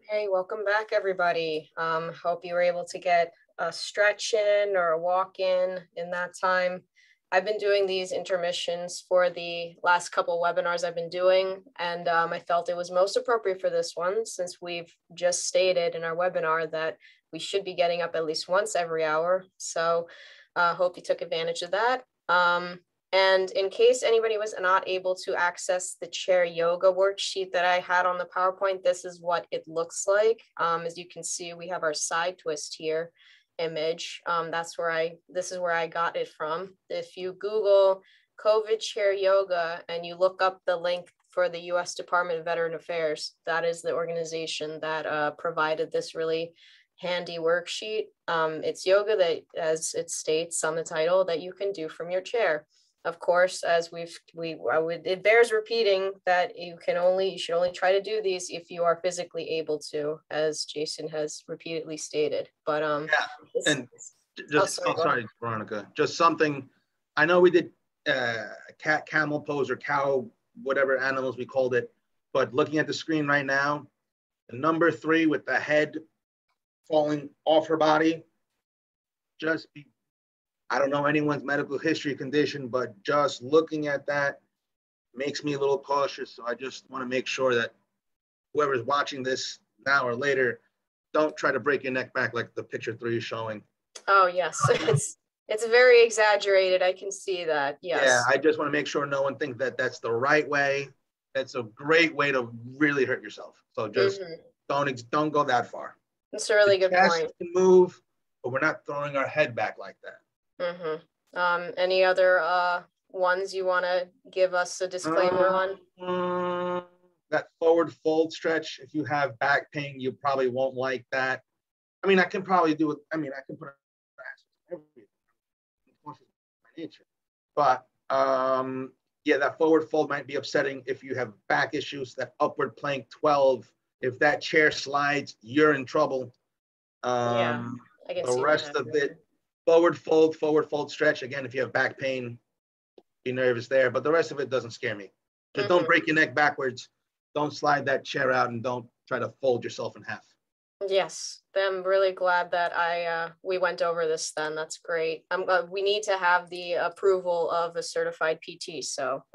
Okay, welcome back, everybody. Hope you were able to get a stretch in or a walk in that time. I've been doing these intermissions for the last couple webinars I've been doing, and I felt it was most appropriate for this one since we've just stated in our webinar that we should be getting up at least once every hour. So hope you took advantage of that. And in case anybody was not able to access the chair yoga worksheet that I had on the PowerPoint, this is what it looks like. As you can see, we have our side twist here image. This is where I got it from. If you Google COVID chair yoga and you look up the link for the US Department of Veteran Affairs, that is the organization that provided this really handy worksheet. It's yoga that, as it states on the title, that you can do from your chair. Of course, as it bears repeating that you should only try to do these if you are physically able to, as Jason has repeatedly stated. But sorry, Veronica, just something. I know we did cat camel pose or cow, whatever animals we called it, but looking at the screen right now, the number 3 with the head falling off her body, I don't know anyone's medical history condition, but just looking at that makes me a little cautious. So I just want to make sure that whoever's watching this now or later, don't try to break your neck back like the picture 3 is showing. Oh, yes. It's very exaggerated. I can see that. Yes. Yeah, I just want to make sure no one thinks that that's the right way. That's a great way to really hurt yourself. So just don't go that far. That's a really good point. Can move, but we're not throwing our head back like that. Any other ones you want to give us a disclaimer on? That forward fold stretch. If you have back pain, you probably won't like that. I mean, I can probably do it. I mean, I can put everything. Nature. But yeah, that forward fold might be upsetting if you have back issues. That upward plank 12. If that chair slides, you're in trouble. Yeah, I can see the rest of it. Forward fold stretch. Again, if you have back pain, be nervous there. But the rest of it doesn't scare me. Just don't break your neck backwards. Don't slide that chair out and don't try to fold yourself in half. Yes, I'm really glad that we went over this then. That's great. We need to have the approval of a certified PT. So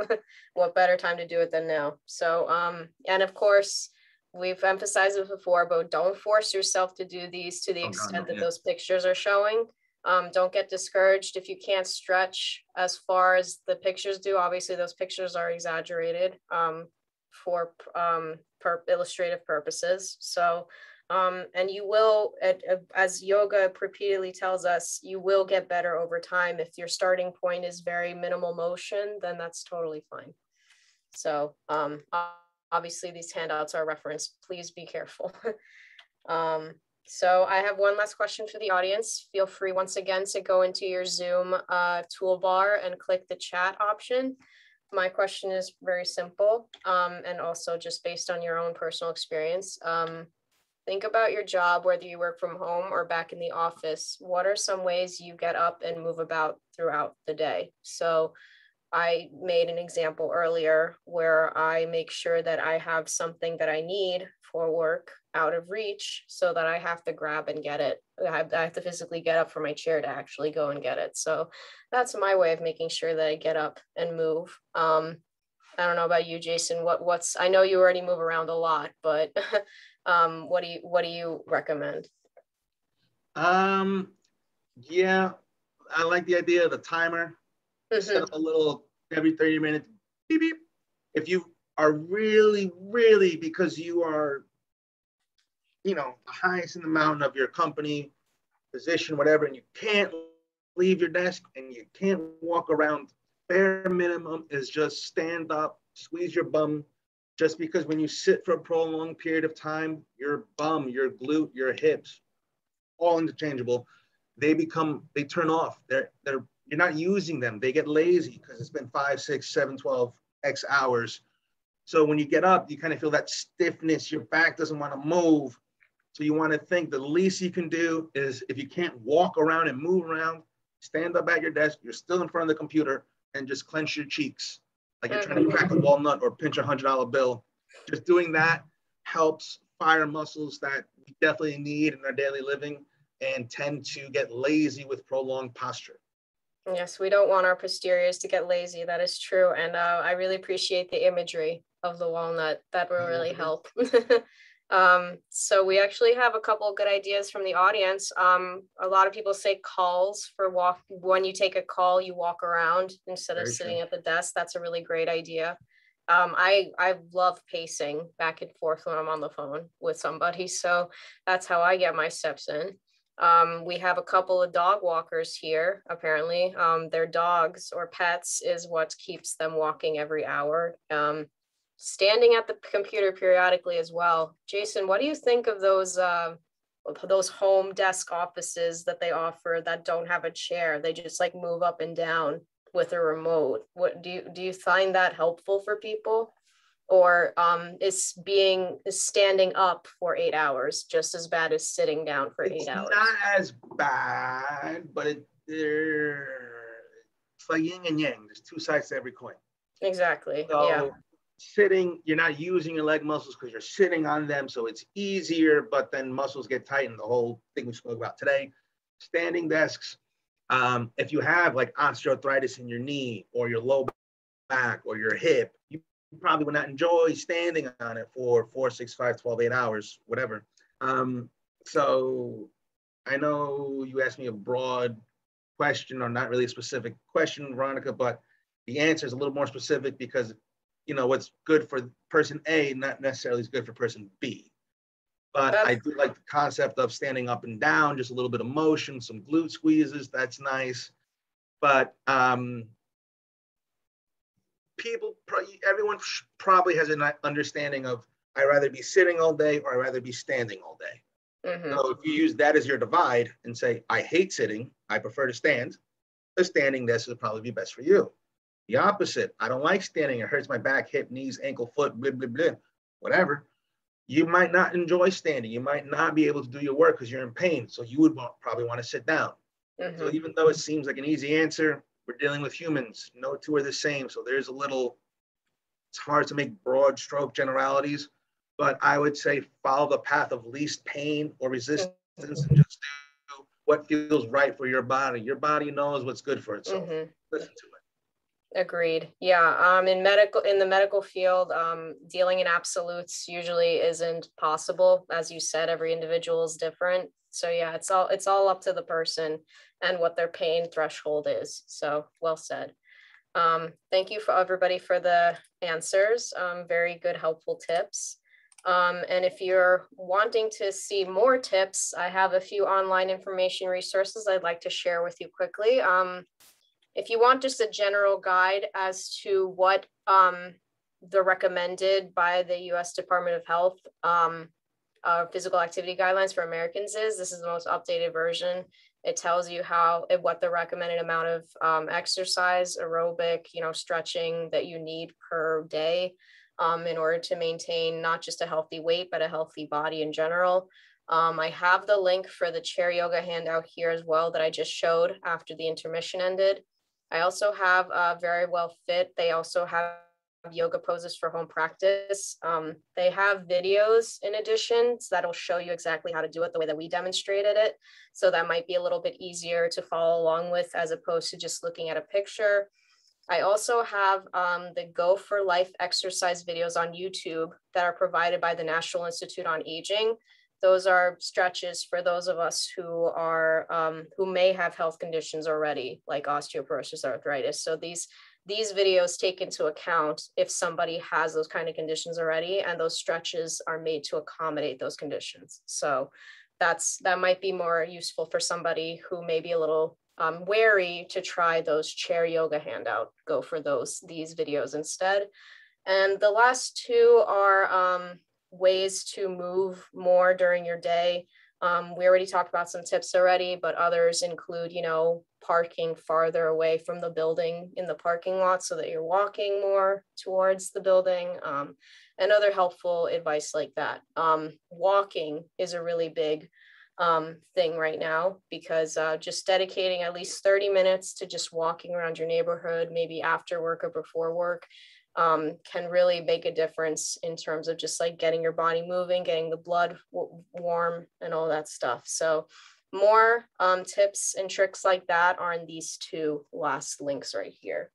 what better time to do it than now? So, and of course, we've emphasized it before, but don't force yourself to do these to the extent that those pictures are showing. Don't get discouraged if you can't stretch as far as the pictures do. Obviously, those pictures are exaggerated for illustrative purposes. So, and you will, as yoga repeatedly tells us, you will get better over time. If your starting point is very minimal motion, then that's totally fine. So, obviously, these handouts are referenced. Please be careful. So I have one last question for the audience. Feel free once again to go into your Zoom toolbar and click the chat option. My question is very simple and also just based on your own personal experience. Think about your job, whether you work from home or back in the office. What are some ways you get up and move about throughout the day? So I made an example earlier where I make sure that I have something that I need for work out of reach so that I have to grab and get it. I have to physically get up from my chair to actually go and get it. So that's my way of making sure that I get up and move. I don't know about you, Jason. I know you already move around a lot, but what do you recommend? Yeah, I like the idea of the timer. Set up a little every 30 minutes, beep, beep. If you are really, because you are, the highest in the mountain of your company, position, whatever, and you can't leave your desk and you can't walk around, bare minimum is just stand up, squeeze your bum, just because when you sit for a prolonged period of time, your bum, your glute, your hips, all interchangeable, they turn off. You're not using them. They get lazy because it's been 5, 6, 7, 12 X hours. So when you get up, you kind of feel that stiffness. Your back doesn't want to move. So you want to think the least you can do is, if you can't walk around and move around, stand up at your desk. You're still in front of the computer and just clench your cheeks like you're trying to crack a walnut or pinch $100 bill. Just doing that helps fire muscles that we definitely need in our daily living and tend to get lazy with prolonged posture. Yes, we don't want our posteriors to get lazy. That is true. And I really appreciate the imagery of the walnut. That will really help. So we actually have a couple of good ideas from the audience. A lot of people say calls for walk. When you take a call, you walk around instead of sitting at the desk. That's a really great idea. I love pacing back and forth when I'm on the phone with somebody. So that's how I get my steps in. We have a couple of dog walkers here, apparently. Their dogs or pets is what keeps them walking every hour. Standing at the computer periodically as well. Jason, what do you think of those home desk offices that they offer that don't have a chair? They just like move up and down with a remote. What do you find that helpful for people? Or is standing up for 8 hours just as bad as sitting down for 8 hours? It's not as bad, but it's like yin and yang. There's two sides to every coin. Exactly. So yeah. Sitting, you're not using your leg muscles because you're sitting on them, so it's easier, but then muscles get tightened. The whole thing we spoke about today. Standing desks, if you have like osteoarthritis in your knee or your low back or your hip, you probably would not enjoy standing on it for 4, 6, 5, 12, 8 hours, whatever. So I know you asked me a broad question, or not really a specific question, Veronica, but the answer is a little more specific because, you know, what's good for person A not necessarily is good for person B. But I do like the concept of standing up and down, just a little bit of motion, some glute squeezes, that's nice. But everyone probably has an understanding of, I'd rather be sitting all day or I'd rather be standing all day. Mm-hmm. So if you use that as your divide and say, I hate sitting, I prefer to stand, the standing desk would probably be best for you. The opposite, I don't like standing, it hurts my back, hip, knees, ankle, foot, blah, blah, blah, whatever. You might not enjoy standing. You might not be able to do your work because you're in pain. So you would probably want to sit down. Mm-hmm. So even though it seems like an easy answer, we're dealing with humans. No two are the same. So there's a little, it's hard to make broad stroke generalities, but I would say follow the path of least pain or resistance and just do what feels right for your body. Your body knows what's good for itself. Mm-hmm. Listen to it. Agreed. Yeah. In the medical field, dealing in absolutes usually isn't possible. As you said, every individual is different. So yeah, it's all up to the person and what their pain threshold is. So well said. Thank you for everybody for the answers. Very good, helpful tips. And if you're wanting to see more tips, I have a few online information resources I'd like to share with you quickly. If you want just a general guide as to what the recommended by the U.S. Department of Health physical activity guidelines for Americans is, this is the most updated version. It tells you what the recommended amount of exercise, aerobic, stretching that you need per day in order to maintain not just a healthy weight, but a healthy body in general. I have the link for the chair yoga handout here as well that I just showed after the intermission ended. I also have Very Well Fit. They also have yoga poses for home practice. They have videos in addition, so that'll show you exactly how to do it the way that we demonstrated it. So that might be a little bit easier to follow along with as opposed to just looking at a picture. I also have the Go for Life exercise videos on YouTube that are provided by the National Institute on Aging. Those are stretches for those of us who may have health conditions already, like osteoporosis, arthritis. So these videos take into account if somebody has those kind of conditions already, and those stretches are made to accommodate those conditions. So that might be more useful for somebody who may be a little wary to try those chair yoga handout. Go for these videos instead. And the last two are ways to move more during your day. We already talked about some tips already, but others include, parking farther away from the building in the parking lot so that you're walking more towards the building, and other helpful advice like that. Walking is a really big thing right now because just dedicating at least 30 minutes to just walking around your neighborhood, maybe after work or before work, can really make a difference in terms of just like getting your body moving, getting the blood warm and all that stuff. So more tips and tricks like that are in these two last links right here.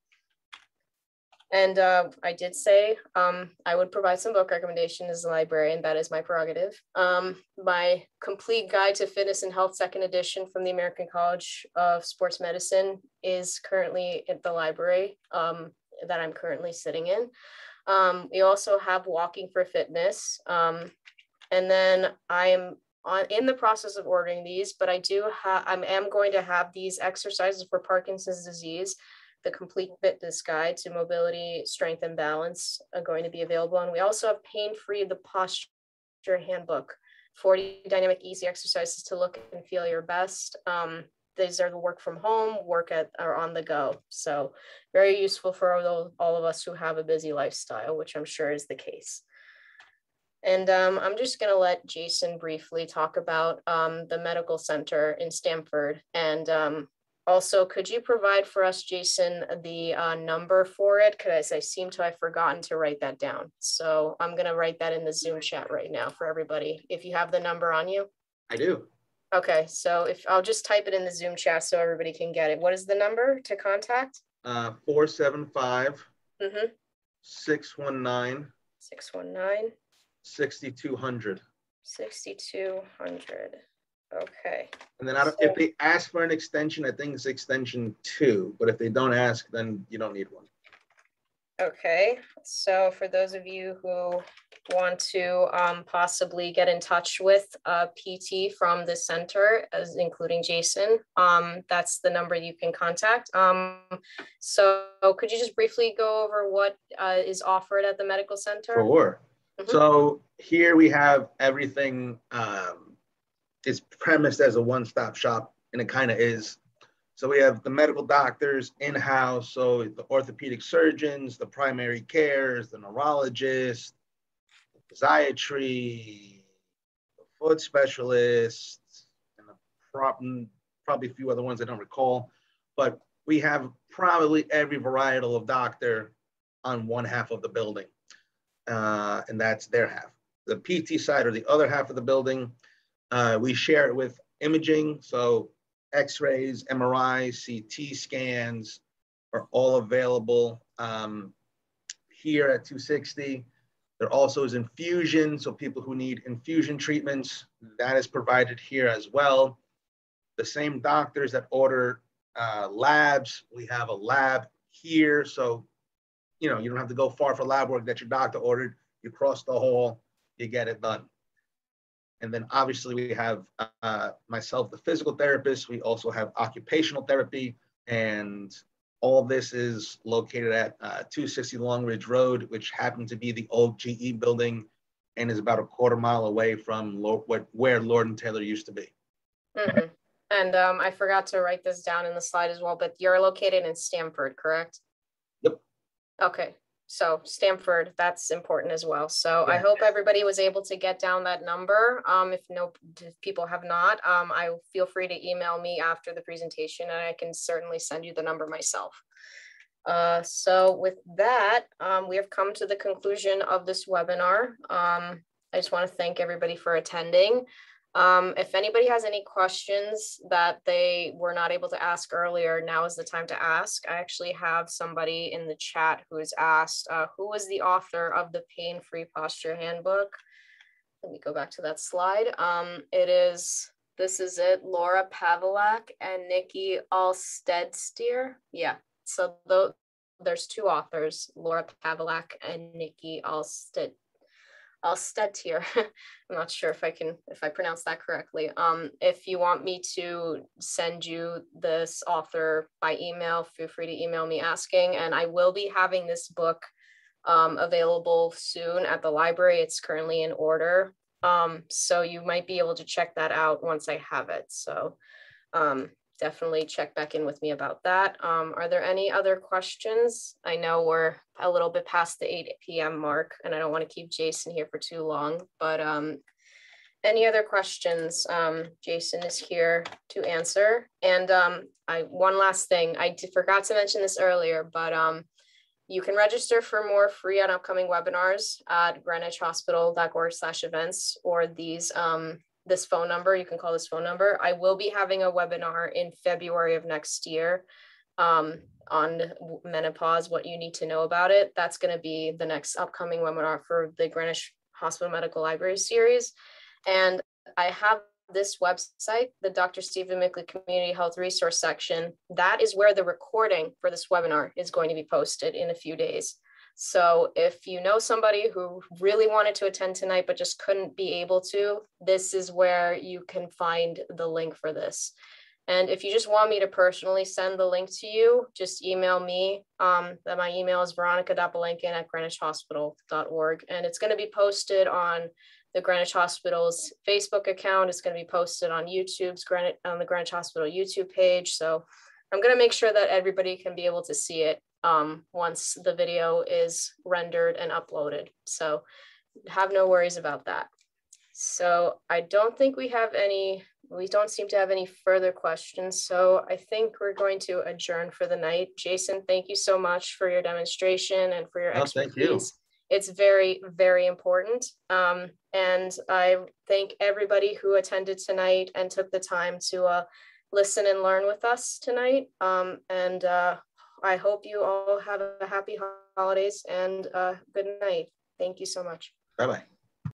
And I did say I would provide some book recommendations as a librarian. That is my prerogative. My complete guide to fitness and health, second edition from the American College of Sports Medicine, is currently at the library that I'm currently sitting in. We also have Walking for Fitness. And then I am in the process of ordering these, but I am going to have these exercises for Parkinson's disease, the complete fitness guide to mobility, strength, and balance are going to be available. And we also have Pain Free, the posture handbook, 40 dynamic, easy exercises to look and feel your best. These are the work from home, or on the go. So very useful for all of us who have a busy lifestyle, which I'm sure is the case. And I'm just going to let Jason briefly talk about the medical center in Stamford. And also, could you provide for us, Jason, the number for it? Because I seem to have forgotten to write that down. So I'm going to write that in the Zoom chat right now for everybody. If you have the number on you. I do. Okay, so if I'll just type it in the Zoom chat so everybody can get it. What is the number to contact? 475 619 619 6200. 6200. Okay. And then if they ask for an extension, I think it's extension 2. But if they don't ask, then you don't need one. Okay. So for those of you who want to possibly get in touch with a PT from the center, including Jason, that's the number you can contact. So could you just briefly go over what is offered at the medical center? Sure. So here we have everything. It's premised as a one-stop shop, and it kind of is. So we have the medical doctors in-house, so the orthopedic surgeons, the primary cares, the neurologists, the physiatry, the foot specialists, and probably a few other ones I don't recall. But we have probably every varietal of doctor on one half of the building, and that's their half. The PT side, or the other half of the building, we share it with imaging, so X-rays, MRIs, CT scans are all available here at 260. There also is infusion, so people who need infusion treatments, that is provided here as well. The same doctors that order labs, we have a lab here, so you don't have to go far for lab work that your doctor ordered. You cross the hall, you get it done. And then obviously we have myself, the physical therapist. We also have occupational therapy, and all of this is located at 260 Long Ridge Road, which happened to be the old GE building and is about a quarter mile away from where Lord & Taylor used to be. And I forgot to write this down in the slide as well, but you're located in Stamford, correct? Yep. Okay. So Stamford, that's important as well. So yeah. I hope everybody was able to get down that number. If people have not, I feel free to email me after the presentation, and I can certainly send you the number myself. So with that, we have come to the conclusion of this webinar. I just want to thank everybody for attending. If anybody has any questions that they were not able to ask earlier, now is the time to ask. I actually have somebody in the chat who has asked, who was the author of the Pain Free Posture Handbook? Let me go back to that slide. This is it, Laura Pavelak and Nikki Alstedstier. Yeah, so there's two authors, Laura Pavelak and Nikki Alstedstier. I'm not sure if I pronounced that correctly. If you want me to send you this author by email, feel free to email me asking, and I will be having this book available soon at the library. It's currently in order. So you might be able to check that out once I have it. So definitely check back in with me about that. Are there any other questions? I know we're a little bit past the 8 p.m. mark, and I don't want to keep Jason here for too long, but any other questions? Jason is here to answer. And one last thing, I forgot to mention this earlier, but You can register for more free and upcoming webinars at greenwichhospital.org/events, or this phone number. You can call this phone number. I will be having a webinar in February of next year on menopause, what you need to know about it. That's going to be the next upcoming webinar for the Greenwich Hospital Medical Library series. And I have this website, the Dr. Stephen Mickley Community Health Resource section. That is where the recording for this webinar is going to be posted in a few days. So if you know somebody who really wanted to attend tonight but just couldn't be able to, this is where you can find the link for this. And if you just want me to personally send the link to you, just email me. That my email is veronica.belenkin@greenwichhospital.org. And it's going to be posted on the Greenwich Hospital's Facebook account. It's going to be posted on on the Greenwich Hospital YouTube page. So I'm going to make sure that everybody can be able to see it once the video is rendered and uploaded. So have no worries about that. So I don't think we don't seem to have any further questions. So I think we're going to adjourn for the night. Jason, thank you so much for your demonstration and for your expertise. Thank you. It's very, very important. And I thank everybody who attended tonight and took the time to listen and learn with us tonight. I hope you all have a happy holidays and good night. Thank you so much. Bye-bye.